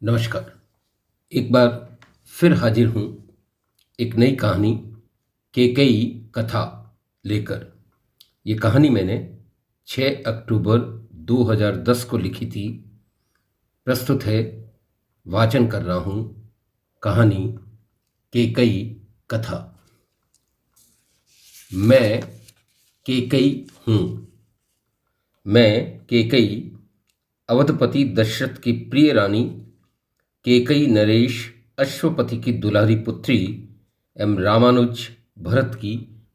नमस्कार। एक बार फिर हाजिर हूँ एक नई कहानी केकई कथा लेकर। ये कहानी मैंने 6 अक्टूबर 2010 को लिखी थी। प्रस्तुत है, वाचन कर रहा हूँ कहानी केकई कथा। मैं केकई हूँ। मैं केकई अवधपति दशरथ की प्रिय रानी केकई नरेश अश्वपति की दुलारी पुत्री एवं रामानुज भरत की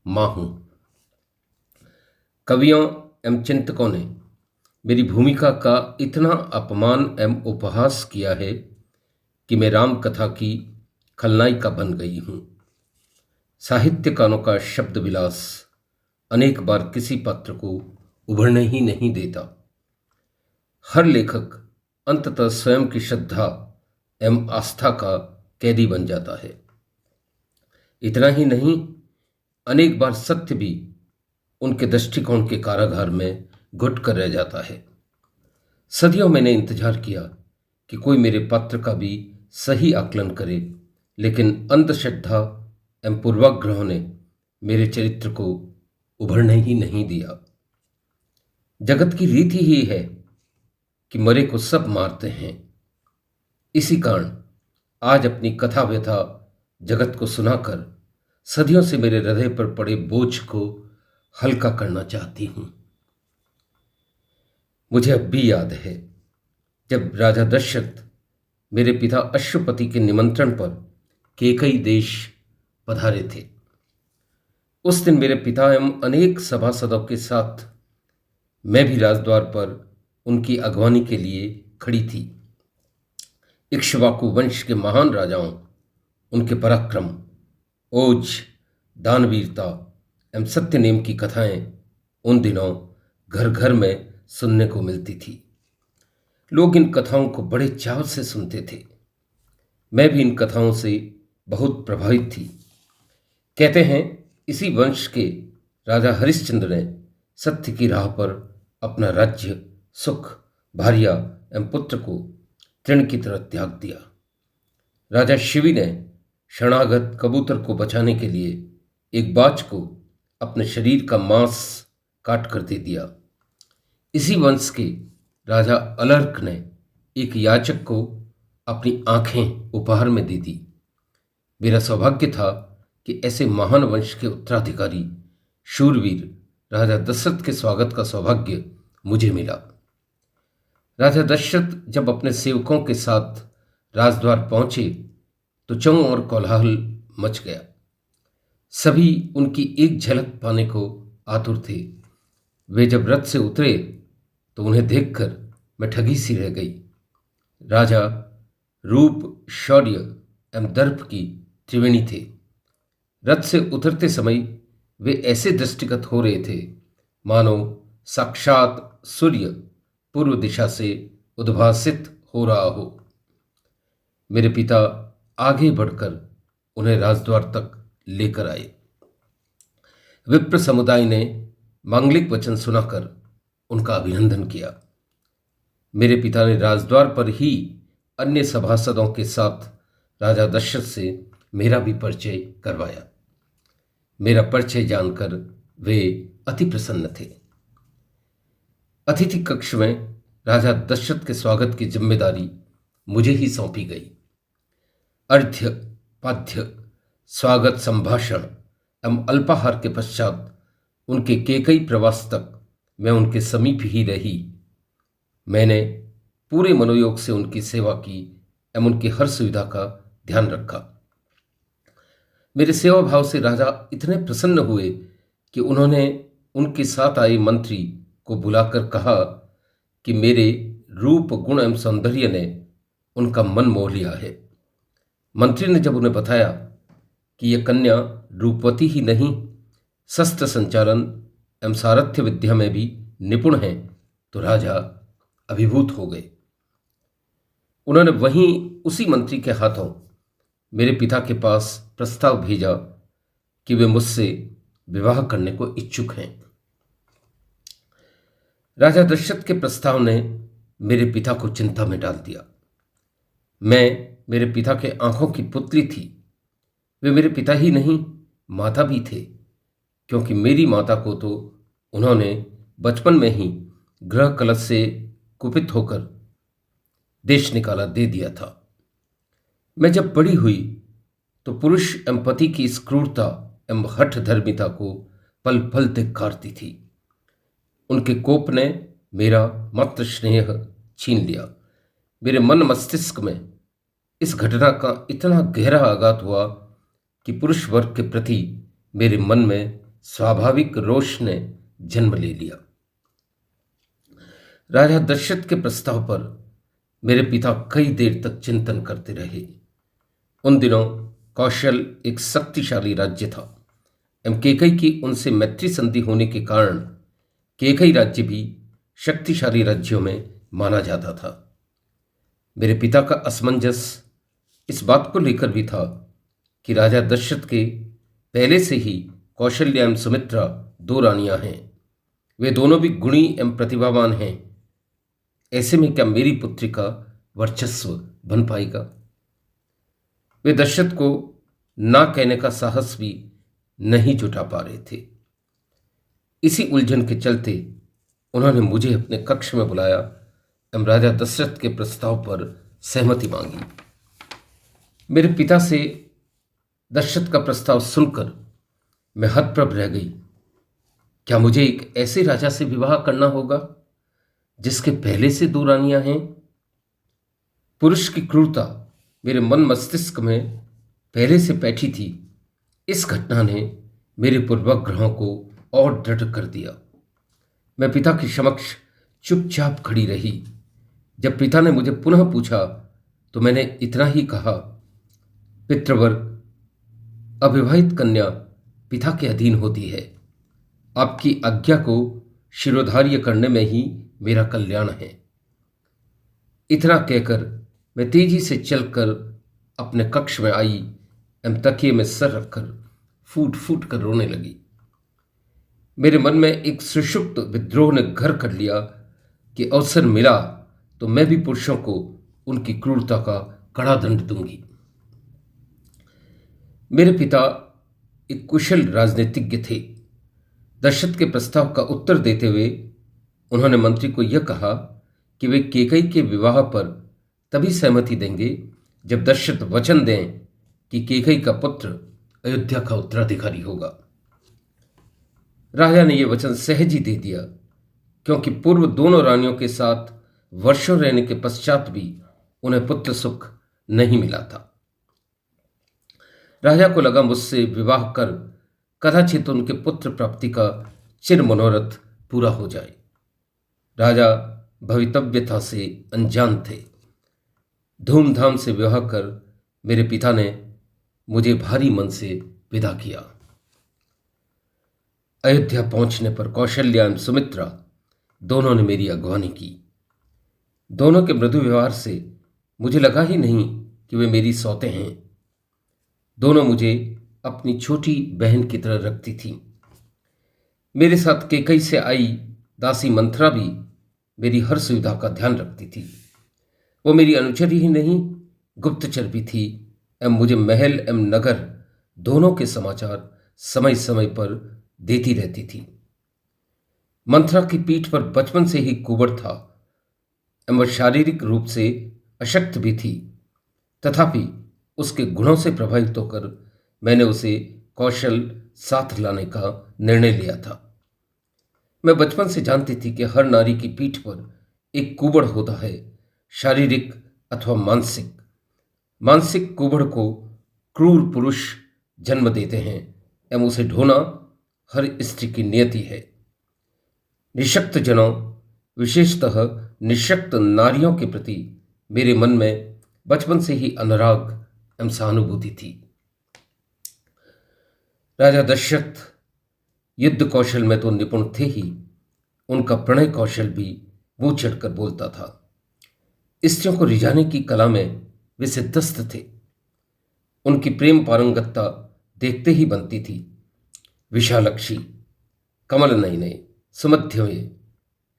माँ हूँ। कवियों एवं चिंतकों ने मेरी भूमिका का इतना अपमान एवं उपहास किया है कि मैं राम कथा की खलनायिका बन गई हूँ। साहित्यकारों का शब्द विलास अनेक बार किसी पात्र को उभरने ही नहीं देता। हर लेखक अंततः स्वयं की श्रद्धा एवं आस्था का कैदी बन जाता है। इतना ही नहीं, अनेक बार सत्य भी उनके दृष्टिकोण के कारागार में घुट कर रह जाता है। सदियों मैंने इंतजार किया कि कोई मेरे पात्र का भी सही आकलन करे, लेकिन अंधश्रद्धा एवं पूर्वाग्रहों ने मेरे चरित्र को उभरने ही नहीं दिया। जगत की रीति ही है कि मरे को सब मारते हैं। इसी कारण आज अपनी कथा व्यथा जगत को सुनाकर सदियों से मेरे हृदय पर पड़े बोझ को हल्का करना चाहती हूं। मुझे अब भी याद है जब राजा दशरथ मेरे पिता अश्वपति के निमंत्रण पर केकई देश पधारे थे। उस दिन मेरे पिता एवं अनेक सभासदों के साथ मैं भी राजद्वार पर उनकी अगवानी के लिए खड़ी थी। इक्ष्वाकु वंश के महान राजाओं, उनके पराक्रम, ओज, दानवीरता एवं सत्य नेम की कथाएं उन दिनों घर घर में सुनने को मिलती थी। लोग इन कथाओं को बड़े चाव से सुनते थे। मैं भी इन कथाओं से बहुत प्रभावित थी। कहते हैं इसी वंश के राजा हरिश्चंद्र ने सत्य की राह पर अपना राज्य, सुख, भार्या एवं पुत्र को तृण की तरह त्याग दिया। राजा शिवी ने शरणागत कबूतर को बचाने के लिए एक बाज को अपने शरीर का मांस काट कर दे दिया। इसी वंश के राजा अलर्क ने एक याचक को अपनी आंखें उपहार में दे दी। मेरा सौभाग्य था कि ऐसे महान वंश के उत्तराधिकारी शूरवीर राजा दशरथ के स्वागत का सौभाग्य मुझे मिला। राजा दशरथ जब अपने सेवकों के साथ राजद्वार पहुंचे तो चौं और कोलाहल मच गया। सभी उनकी एक झलक पाने को आतुर थे। वे जब रथ से उतरे तो उन्हें देखकर मैं ठगी सी रह गई। राजा रूप, शौर्य एवं दर्प की त्रिवेणी थे। रथ से उतरते समय वे ऐसे दृष्टिगत हो रहे थे मानो साक्षात सूर्य पूर्व दिशा से उद्भासित हो रहा हो। मेरे पिता आगे बढ़कर उन्हें राजद्वार तक लेकर आए। विप्र समुदाय ने मांगलिक वचन सुनाकर उनका अभिनंदन किया। मेरे पिता ने राजद्वार पर ही अन्य सभासदों के साथ राजा दशरथ से मेरा भी परिचय करवाया। मेरा परिचय जानकर वे अति प्रसन्न थे। अतिथि कक्ष में राजा दशरथ के स्वागत की जिम्मेदारी मुझे ही सौंपी गई। अर्घ्य, पाद्य, स्वागत संभाषण एवं अल्पाहार के पश्चात उनके केकई प्रवास तक मैं उनके समीप ही रही। मैंने पूरे मनोयोग से उनकी सेवा की एवं उनकी हर सुविधा का ध्यान रखा। मेरे सेवा भाव से राजा इतने प्रसन्न हुए कि उन्होंने उनके साथ आए मंत्री को बुलाकर कहा कि मेरे रूप, गुण एवं सौंदर्य ने उनका मन मोह लिया है। मंत्री ने जब उन्हें बताया कि यह कन्या रूपवती ही नहीं, शस्त्र संचालन एवं सारथ्य विद्या में भी निपुण है, तो राजा अभिभूत हो गए। उन्होंने वहीं उसी मंत्री के हाथों मेरे पिता के पास प्रस्ताव भेजा कि वे मुझसे विवाह करने को इच्छुक हैं। राजा दशरथ के प्रस्ताव ने मेरे पिता को चिंता में डाल दिया। मैं मेरे पिता के आंखों की पुतली थी। वे मेरे पिता ही नहीं, माता भी थे, क्योंकि मेरी माता को तो उन्होंने बचपन में ही गृह कलश से कुपित होकर देश निकाला दे दिया था। मैं जब बड़ी हुई तो पुरुष एवं पति की इस क्रूरता एवं हठ धर्मिता को पल पल धिक्कारती थी। उनके कोप ने मेरा मातृ स्नेह छीन लिया। मेरे मन मस्तिष्क में इस घटना का इतना गहरा आघात हुआ कि पुरुष वर्ग के प्रति मेरे मन में स्वाभाविक रोष ने जन्म ले लिया। राजा दशरथ के प्रस्ताव पर मेरे पिता कई देर तक चिंतन करते रहे। उन दिनों कौशल एक शक्तिशाली राज्य था एवं केकई की उनसे मैत्री संधि होने के कारण केकई राज्य भी शक्तिशाली राज्यों में माना जाता था। मेरे पिता का असमंजस इस बात को लेकर भी था कि राजा दशरथ के पहले से ही कौशल्या एवं सुमित्रा दो रानियां हैं। वे दोनों भी गुणी एवं प्रतिभावान हैं। ऐसे में क्या मेरी पुत्री का वर्चस्व बन पाएगा? वे दशरथ को ना कहने का साहस भी नहीं जुटा पा रहे थे। इसी उलझन के चलते उन्होंने मुझे अपने कक्ष में बुलाया एवं राजा दशरथ के प्रस्ताव पर सहमति मांगी। मेरे पिता से दशरथ का प्रस्ताव सुनकर मैं हतप्रभ रह गई। क्या मुझे एक ऐसे राजा से विवाह करना होगा जिसके पहले से दो रानियां हैं? पुरुष की क्रूरता मेरे मन मस्तिष्क में पहले से बैठी थी। इस घटना ने मेरे पूर्वाग्रहों को और दृढ़ कर दिया। मैं पिता के समक्ष चुपचाप खड़ी रही। जब पिता ने मुझे पुनः पूछा तो मैंने इतना ही कहा, पितृवर, अविवाहित कन्या पिता के अधीन होती है। आपकी आज्ञा को शिरोधार्य करने में ही मेरा कल्याण है। इतना कहकर मैं तेजी से चलकर अपने कक्ष में आई एवं तकिए में सर रखकर फूट फूट कर रोने लगी। मेरे मन में एक सुषुप्त विद्रोह ने घर कर लिया कि अवसर मिला तो मैं भी पुरुषों को उनकी क्रूरता का कड़ा दंड दूंगी। मेरे पिता एक कुशल राजनीतिज्ञ थे। दशरथ के प्रस्ताव का उत्तर देते हुए उन्होंने मंत्री को यह कहा कि वे केकई के विवाह पर तभी सहमति देंगे जब दशरथ वचन दें कि केकई का पुत्र अयोध्या का उत्तराधिकारी होगा। राजा ने यह वचन सहज ही दे दिया, क्योंकि पूर्व दोनों रानियों के साथ वर्षों रहने के पश्चात भी उन्हें पुत्र सुख नहीं मिला था। राजा को लगा मुझसे विवाह कर कदाचित उनके पुत्र प्राप्ति का चिर मनोरथ पूरा हो जाए। राजा भवितव्यता से अनजान थे। धूमधाम से विवाह कर मेरे पिता ने मुझे भारी मन से विदा किया। अयोध्या पहुंचने पर कौशल्या एवं सुमित्रा दोनों ने मेरी अगवानी की। दोनों के मृदु व्यवहार से मुझे लगा ही नहीं कि वे मेरी सौतें हैं। दोनों मुझे अपनी छोटी बहन की तरह रखती थीं। मेरे साथ केकई से आई दासी मंथरा भी मेरी हर सुविधा का ध्यान रखती थी। वो मेरी अनुचरी ही नहीं, गुप्तचर भी थी एवं मुझे महल एवं नगर दोनों के समाचार समय समय पर देती रहती थी। मंथरा की पीठ पर बचपन से ही कुबड़ था एवं वह शारीरिक रूप से अशक्त भी थी। तथापि उसके गुणों से प्रभावित होकर मैंने उसे कौशल साथ लाने का निर्णय लिया था। मैं बचपन से जानती थी कि हर नारी की पीठ पर एक कुबड़ होता है, शारीरिक अथवा मानसिक। मानसिक कुबड़ को क्रूर पुरुष जन्म देते हैं एवं उसे ढोना हर स्त्री की नियति है। निशक्त जनों, विशेषतः निशक्त नारियों के प्रति मेरे मन में बचपन से ही अनुराग एवं सहानुभूति थी। राजा दशरथ युद्ध कौशल में तो निपुण थे ही, उनका प्रणय कौशल भी मुंह चढ़कर बोलता था। स्त्रियों को रिझाने की कला में वे सिद्धस्त थे। उनकी प्रेम पारंगतता देखते ही बनती थी। विशालक्षी, कमल नयने, सुमध्यमे,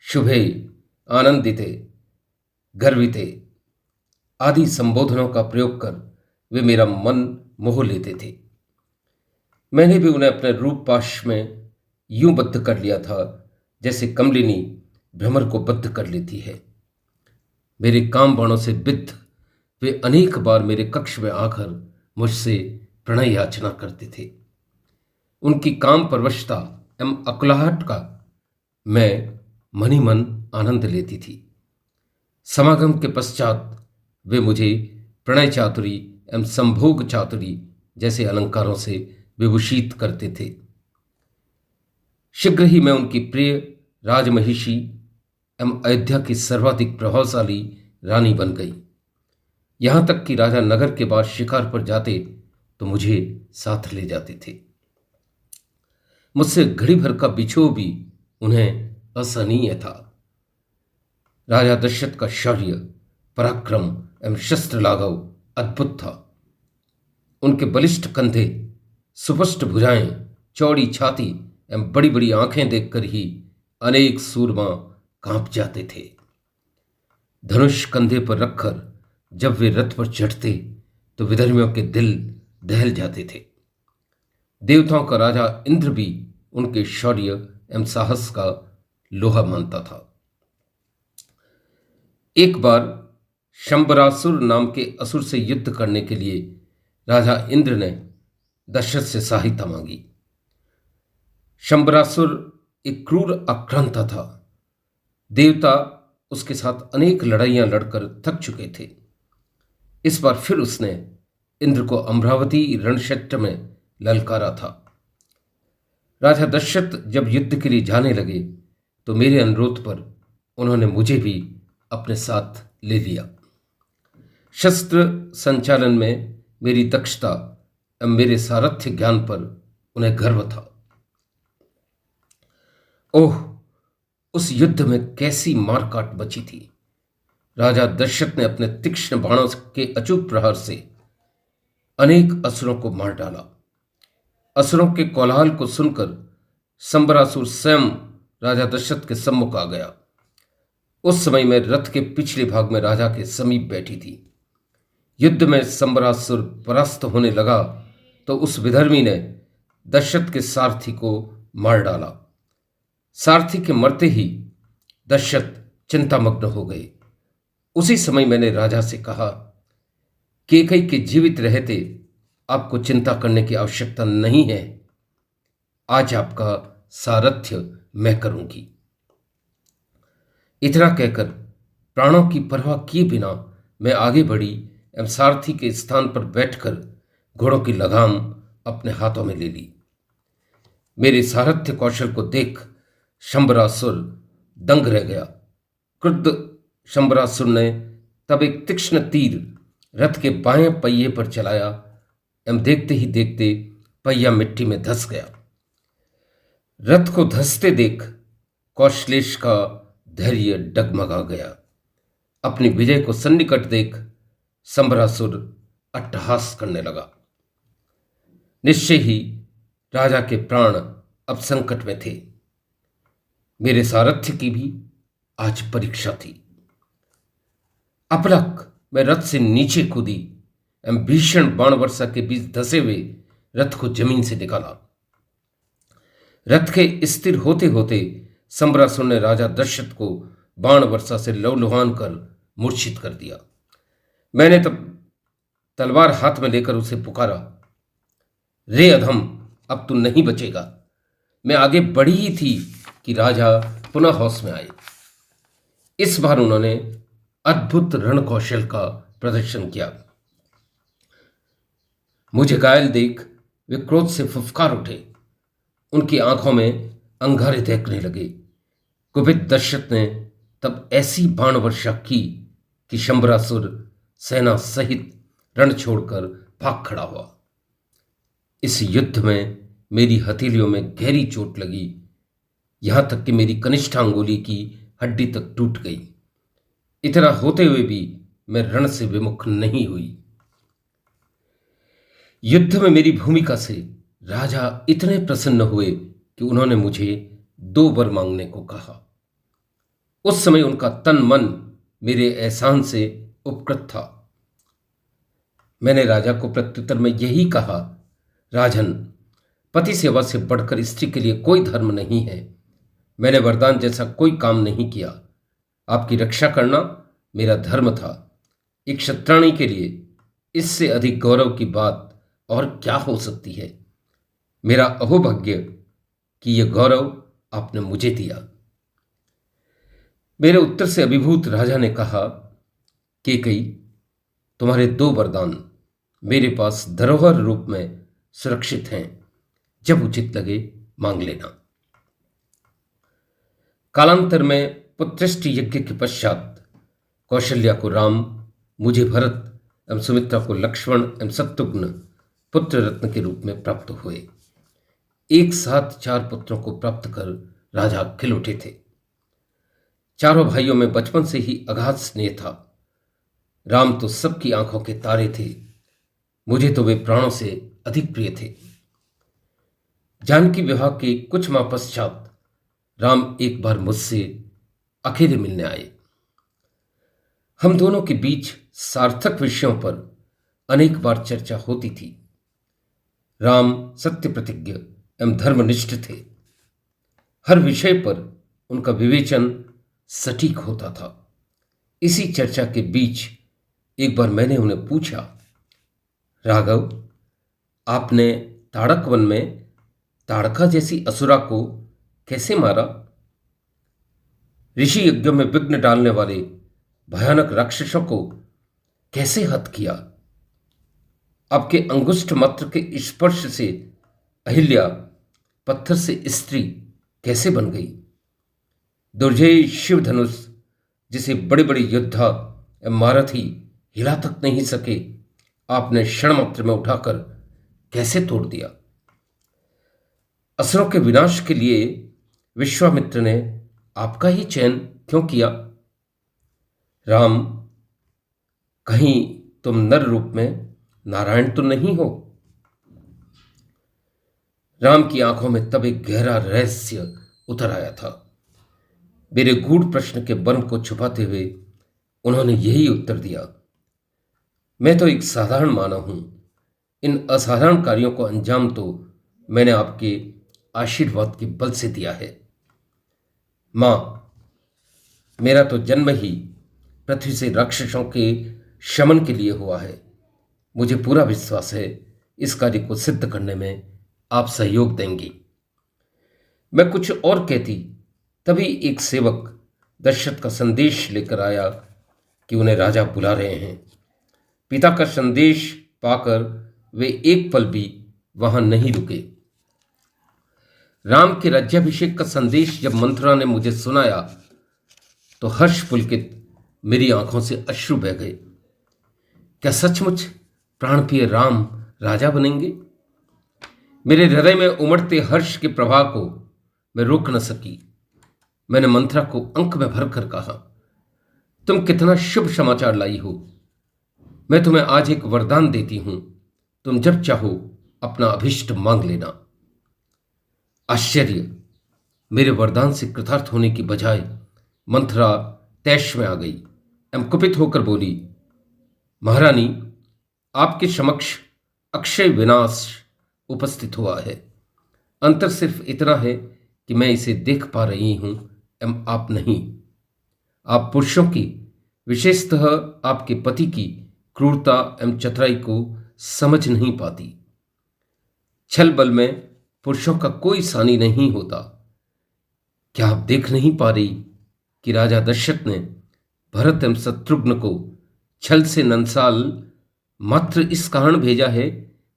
शुभे, आनंदिते, गर्विते आदि संबोधनों का प्रयोग कर वे मेरा मन मोह लेते थे। मैंने भी उन्हें अपने रूप पाश में यूं बद्ध कर लिया था जैसे कमलिनी भ्रमर को बद्ध कर लेती है। मेरे काम बाणों से बिद्ध वे अनेक बार मेरे कक्ष में आकर मुझसे प्रणय याचना करते थे। उनकी काम परवशता एवं अकुलाहट का मैं मन ही मन आनंद लेती थी। समागम के पश्चात वे मुझे प्रणय चातुरी एवं संभोग चातुरी जैसे अलंकारों से विभूषित करते थे। शीघ्र ही मैं उनकी प्रिय राजमहिषी एवं अयोध्या की सर्वाधिक प्रभावशाली रानी बन गई। यहां तक कि राजा नगर के बाद शिकार पर जाते तो मुझे साथ ले जाते थे। मुझसे घड़ी भर का बिछोह भी उन्हें असहनीय था। राजा दशरथ का शौर्य, पराक्रम एवं शस्त्र लाघव अद्भुत था। उनके बलिष्ठ कंधे, सुस्पष्ट भुजाएं, चौड़ी छाती एवं बड़ी बड़ी आंखें देखकर ही अनेक सूरमा कांप जाते थे। धनुष कंधे पर रखकर जब वे रथ पर चढ़ते तो विधर्मियों के दिल दहल जाते थे। देवताओं का राजा इंद्र भी उनके शौर्य एवं साहस का लोहा मानता था। एक बार शंबरासुर नाम के असुर से युद्ध करने के लिए राजा इंद्र ने दशरथ से सहायता मांगी। शंबरासुर एक क्रूर आक्रांता था। देवता उसके साथ अनेक लड़ाइयां लड़कर थक चुके थे। इस बार फिर उसने इंद्र को अमरावती रणक्षेत्र में ललकारा था। राजा दशरथ जब युद्ध के लिए जाने लगे तो मेरे अनुरोध पर उन्होंने मुझे भी अपने साथ ले लिया। शस्त्र संचालन में मेरी दक्षता एवं मेरे सारथ्य ज्ञान पर उन्हें गर्व था। ओह, उस युद्ध में कैसी मारकाट बची थी। राजा दशरथ ने अपने तीक्ष्ण बाणों के अचूक प्रहार से अनेक असुरों को मार डाला। असुरों के कोलाहल को सुनकर शंबरासुर स्वयं राजा दशरथ के सम्मुख आ गया। उस समय मैं रथ के पिछले भाग में राजा के समीप बैठी थी। युद्ध में शंबरासुर परास्त होने लगा तो उस विधर्मी ने दशरथ के सारथी को मार डाला। सारथी के मरते ही दशरथ चिंतामग्न हो गए। उसी समय मैंने राजा से कहा, कैकेयी के जीवित रहते आपको चिंता करने की आवश्यकता नहीं है। आज आपका सारथ्य मैं करूंगी। इतना कहकर प्राणों की परवाह किए बिना मैं आगे बढ़ी एवं सारथी के स्थान पर बैठकर घोड़ों की लगाम अपने हाथों में ले ली। मेरे सारथ्य कौशल को देख शंबरासुर दंग रह गया। क्रुद्ध शंबरासुर ने तब एक तीक्ष्ण तीर रथ के बाएं पहिए पर चलाया एवं देखते ही देखते पहिया मिट्टी में धंस गया। रथ को धंसते देख कौशलेश का धैर्य डगमगा गया। अपनी विजय को सन्निकट देख शंबरासुर अट्टहास करने लगा। निश्चय ही राजा के प्राण अब संकट में थे। मेरे सारथ्य की भी आज परीक्षा थी। अपलक मैं रथ से नीचे कूदी एवं भीषण बाण वर्षा के बीच धंसे हुए रथ को जमीन से निकाला। रथ के स्थिर होते होते शंबरासुर ने राजा दशरथ को बाण वर्षा से लहूलुहान कर मूर्छित कर दिया। मैंने तब तलवार हाथ में लेकर उसे पुकारा, रे अधम, अब तू नहीं बचेगा। मैं आगे बढ़ी ही थी कि राजा पुनः होश में आए। इस बार उन्होंने अद्भुत रण कौशल का प्रदर्शन किया। मुझे घायल देख वे क्रोध से फुफकार उठे। उनकी आंखों में अंगारे दहकने लगे। कुपित दशरथ ने तब ऐसी बाण वर्षा की कि शंबरासुर सेना सहित रण छोड़कर भाग खड़ा हुआ। इस युद्ध में मेरी हथेलियों में गहरी चोट लगी, यहां तक कि मेरी कनिष्ठांगुली की हड्डी तक टूट गई। इतना होते हुए भी मैं रण से विमुख नहीं हुई। युद्ध में मेरी भूमिका से राजा इतने प्रसन्न हुए कि उन्होंने मुझे 2 वर मांगने को कहा। उस समय उनका तन मन मेरे एहसान से उपकृत था। मैंने राजा को प्रत्युत्तर में यही कहा, राजन, पति सेवा से बढ़कर स्त्री के लिए कोई धर्म नहीं है। मैंने वरदान जैसा कोई काम नहीं किया। आपकी रक्षा करना मेरा धर्म था। एक क्षत्राणी के लिए इससे अधिक गौरव की बात और क्या हो सकती है। मेरा अहोभाग्य कि यह गौरव आपने मुझे दिया। मेरे उत्तर से अभिभूत राजा ने कहा, कैकेयी, तुम्हारे 2 वरदान मेरे पास धरोहर रूप में सुरक्षित हैं। जब उचित लगे मांग लेना। कालांतर में पुत्रष्टि यज्ञ के पश्चात कौशल्या को राम, मुझे भरत एवं सुमित्रा को लक्ष्मण एवं शत्रुघ्न पुत्र रत्न के रूप में प्राप्त हुए। एक साथ 4 पुत्रों को प्राप्त कर राजा खिल उठे थे। चारों भाइयों में बचपन से ही अगाध स्नेह था। राम तो सबकी आंखों के तारे थे, मुझे तो वे प्राणों से अधिक प्रिय थे। जानकी विवाह के कुछ माह पश्चात राम एक बार मुझसे अकेले मिलने आए। हम दोनों के बीच सार्थक विषयों पर अनेक बार चर्चा होती थी। राम सत्य प्रतिज्ञ एवं धर्मनिष्ठ थे। हर विषय पर उनका विवेचन सटीक होता था। इसी चर्चा के बीच एक बार मैंने उन्हें पूछा, राघव, आपने ताड़क वन में ताड़का जैसी असुरा को कैसे मारा? ऋषि यज्ञों में विघ्न डालने वाले भयानक राक्षसों को कैसे हत किया? आपके अंगुष्ठ मात्र के स्पर्श से अहिल्या पत्थर से स्त्री कैसे बन गई? दुर्जय शिव धनुष, जिसे बड़े बड़े योद्धा एवं महारथी हिला तक नहीं सके, आपने क्षण मात्र में उठाकर कैसे तोड़ दिया? असुरों के विनाश के लिए विश्वामित्र ने आपका ही चयन क्यों किया? राम, कहीं तुम नर रूप में नारायण तो नहीं हो? राम की आंखों में तब एक गहरा रहस्य उतर आया था। मेरे गूढ़ प्रश्न के बर्म को छुपाते हुए उन्होंने यही उत्तर दिया, मैं तो एक साधारण मानव हूं। इन असाधारण कार्यों को अंजाम तो मैंने आपके आशीर्वाद के बल से दिया है। मां, मेरा तो जन्म ही पृथ्वी से राक्षसों के शमन के लिए हुआ है। मुझे पूरा विश्वास है इस कार्य को सिद्ध करने में आप सहयोग देंगी। मैं कुछ और कहती, तभी एक सेवक दशरथ का संदेश लेकर आया कि उन्हें राजा बुला रहे हैं। पिता का संदेश पाकर वे एक पल भी वहां नहीं रुके। राम के राज्याभिषेक का संदेश जब मंथरा ने मुझे सुनाया तो हर्ष पुलकित मेरी आंखों से अश्रु बह गए। क्या सचमुच प्राणप्रिय राम राजा बनेंगे? मेरे हृदय में उमड़ते हर्ष के प्रवाह को मैं रोक न सकी। मैंने मंथरा को अंक में भरकर कहा, तुम कितना शुभ समाचार लाई हो। मैं तुम्हें आज एक वरदान देती हूं, तुम जब चाहो अपना अभिष्ट मांग लेना। आश्चर्य! मेरे वरदान से कृतार्थ होने की बजाय मंथरा तैश में आ गई एवं कुपित होकर बोली, महारानी, आपके समक्ष अक्षय विनाश उपस्थित हुआ है। अंतर सिर्फ इतना है कि मैं इसे देख पा रही हूं एवं आप नहीं। आप पुरुषों की, विशेषतः आपके पति की क्रूरता एवं चतुराई को समझ नहीं पाती। छल बल में पुरुषों का कोई सानी नहीं होता। क्या आप देख नहीं पा रही कि राजा दशरथ ने भरत एवं शत्रुघ्न को छल से नंसाल मात्र इस कारण भेजा है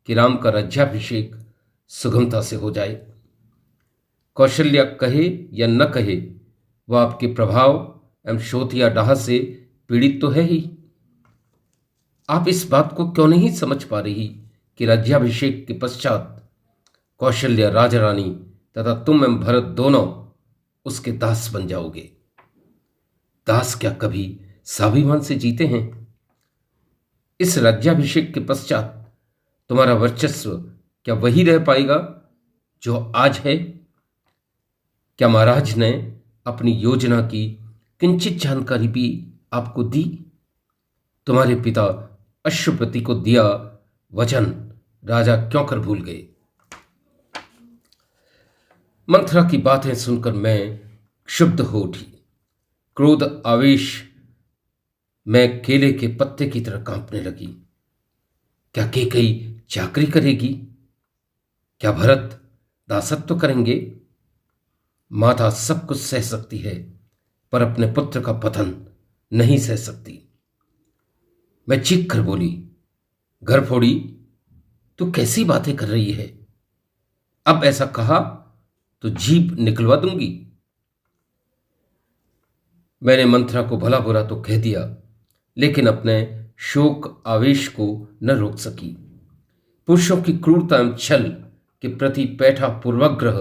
कि राम का राज्याभिषेक सुगमता से हो जाए। कौशल्या कहे या न कहे, वह आपके प्रभाव एवं शोथ या डाह से पीड़ित तो है ही। आप इस बात को क्यों नहीं समझ पा रही कि राज्याभिषेक के पश्चात कौशल्या राजरानी तथा तुम एवं भरत दोनों उसके दास बन जाओगे। दास क्या कभी स्वाभिमान से जीते हैं? इस राज्याभिषेक के पश्चात तुम्हारा वर्चस्व क्या वही रह पाएगा जो आज है? क्या महाराज ने अपनी योजना की किंचित जानकारी भी आपको दी? तुम्हारे पिता अश्वपति को दिया वचन राजा क्यों कर भूल गए। मंथरा की बातें सुनकर मैं क्षुब्ध हो उठी। क्रोध आवेश में केले के पत्ते की तरह कांपने लगी। क्या कैकेयी चाकरी करेगी? क्या भरत दासत्व करेंगे? माता सब कुछ सह सकती है, पर अपने पुत्र का पतन नहीं सह सकती। मैं चीख कर बोली, घर फोड़ी, तू कैसी बातें कर रही है? अब ऐसा कहा तो जीभ निकलवा दूंगी। मैंने मंथरा को भला बुरा तो कह दिया, लेकिन अपने शोक आवेश को न रोक सकी। पुरुषों की क्रूरता एवं छल के प्रति पैठा पूर्वग्रह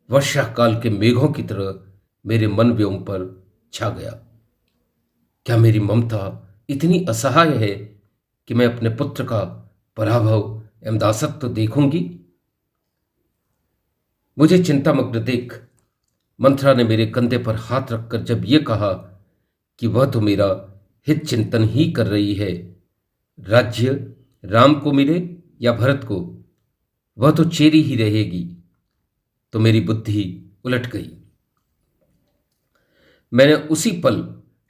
वर्षा काल के मेघों की तरह मेरे मन व्योम पर छा गया। क्या मेरी ममता इतनी असहाय है कि मैं अपने पुत्र का पराभव एवं दासत्व तो देखूंगी? मुझे चिंतामग्न देख मंथरा ने मेरे कंधे पर हाथ रखकर जब ये कहा कि वह तो मेरा हित चिंतन ही कर रही है, राज्य राम को मिले या भरत को, वह तो चेरी ही रहेगी, तो मेरी बुद्धि उलट गई। मैंने उसी पल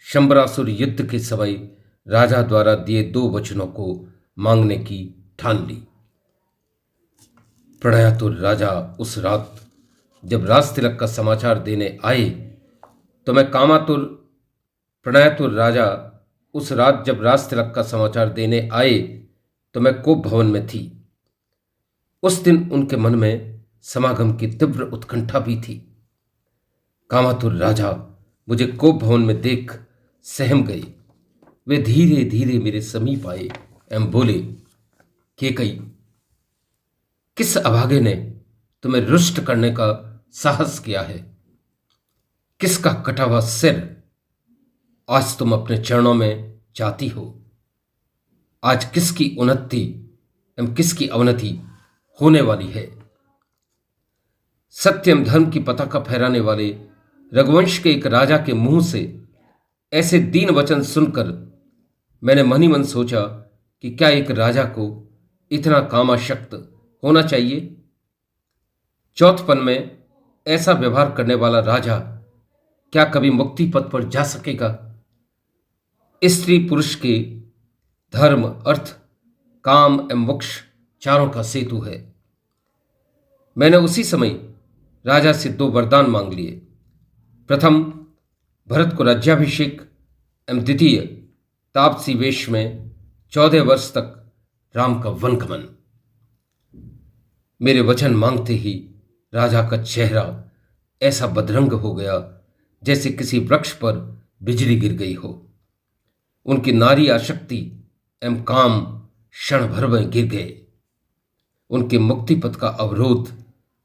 शंबरासुर युद्ध के समय राजा द्वारा दिए 2 वचनों को मांगने की ठान ली। प्रणयातुर राजा उस रात जब राज तिलक का समाचार देने आए तो मैं कामातुर प्रणयातुर राजा उस रात जब राज तिलक का समाचार देने आए तो मैं कोप भवन में थी। उस दिन उनके मन में समागम की तीव्र उत्कंठा भी थी। कामातुर राजा मुझे कोप भवन में देख सहम गए। वे धीरे धीरे मेरे समीप आए एवं बोले, कैकेयी, किस अभागे ने तुम्हें रुष्ट करने का साहस किया है? किसका कटा हुआ सिर आज तुम अपने चरणों में चाहती हो? आज किसकी उन्नति एवं किसकी अवनति होने वाली है? सत्यम धर्म की पताका फहराने वाले रघुवंश के एक राजा के मुंह से ऐसे दीन वचन सुनकर मैंने मन ही मन सोचा कि क्या एक राजा को इतना कामाशक्त होना चाहिए? चौथपन में ऐसा व्यवहार करने वाला राजा क्या कभी मुक्ति पथ पर जा सकेगा? स्त्री पुरुष के धर्म, अर्थ, काम एवं मोक्ष चारों का सेतु है। मैंने उसी समय राजा से 2 वरदान मांग लिए। प्रथम, भरत को राज्याभिषेक एवं द्वितीय, तापसी वेश में 14 वर्ष तक राम का वनगमन। मेरे वचन मांगते ही राजा का चेहरा ऐसा बदरंग हो गया जैसे किसी वृक्ष पर बिजली गिर गई हो। उनकी नारी आसक्ति एवं काम क्षण भर में गिर गए। उनके मुक्ति पथ का अवरोध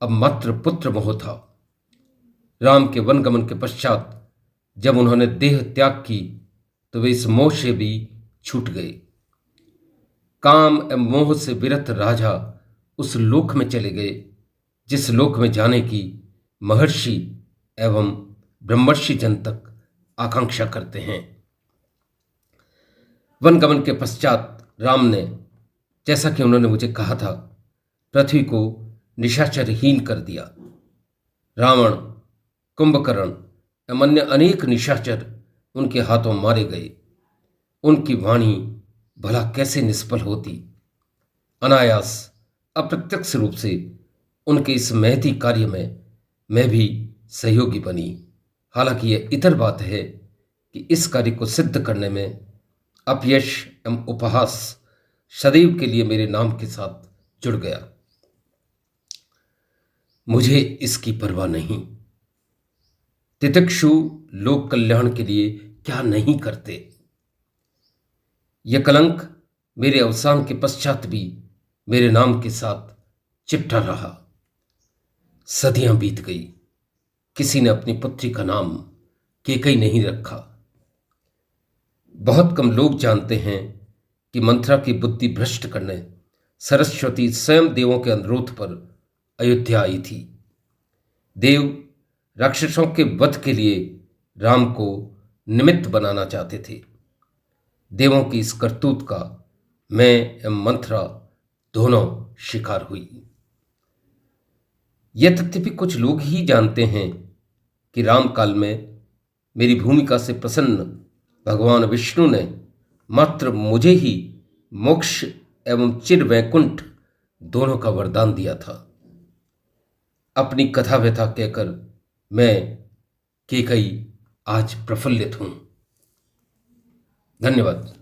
अब मात्र पुत्र मोह था। राम के वनगमन के पश्चात जब उन्होंने देह त्याग की तो वे इस मोह से भी छूट गए। काम एवं मोह से विरत राजा उस लोक में चले गए जिस लोक में जाने की महर्षि एवं ब्रह्मर्षि जन तक आकांक्षा करते हैं। वनगमन के पश्चात राम ने, जैसा कि उन्होंने मुझे कहा था, पृथ्वी को निशाचरहीन कर दिया। रावण, कुंभकर्ण एवं अन्य अनेक निशाचर उनके हाथों मारे गए। उनकी वाणी भला कैसे निष्फल होती। अनायास अप्रत्यक्ष रूप से उनके इस महती कार्य में मैं भी सहयोगी बनी। हालांकि यह इतर बात है कि इस कार्य को सिद्ध करने में अपयश एवं उपहास सदैव के लिए मेरे नाम के साथ जुड़ गया। मुझे इसकी परवाह नहीं। तितिक्षु लोक कल्याण के लिए क्या नहीं करते। यह कलंक मेरे अवसान के पश्चात भी मेरे नाम के साथ चिपटा रहा। सदियां बीत गई, किसी ने अपनी पुत्री का नाम कैकेयी नहीं रखा। बहुत कम लोग जानते हैं कि मंथरा की बुद्धि भ्रष्ट करने सरस्वती स्वयं देवों के अनुरोध पर अयोध्या आई थी। देव राक्षसों के वध के लिए राम को निमित्त बनाना चाहते थे। देवों की इस करतूत का मैं एवं मंथरा दोनों शिकार हुई। यह तथ्य भी कुछ लोग ही जानते हैं कि रामकाल में मेरी भूमिका से प्रसन्न भगवान विष्णु ने मात्र मुझे ही मोक्ष एवं चिर वैकुंठ दोनों का वरदान दिया था। अपनी कथा व्यथा कहकर मैं केकई आज प्रफुल्लित हूं। धन्यवाद।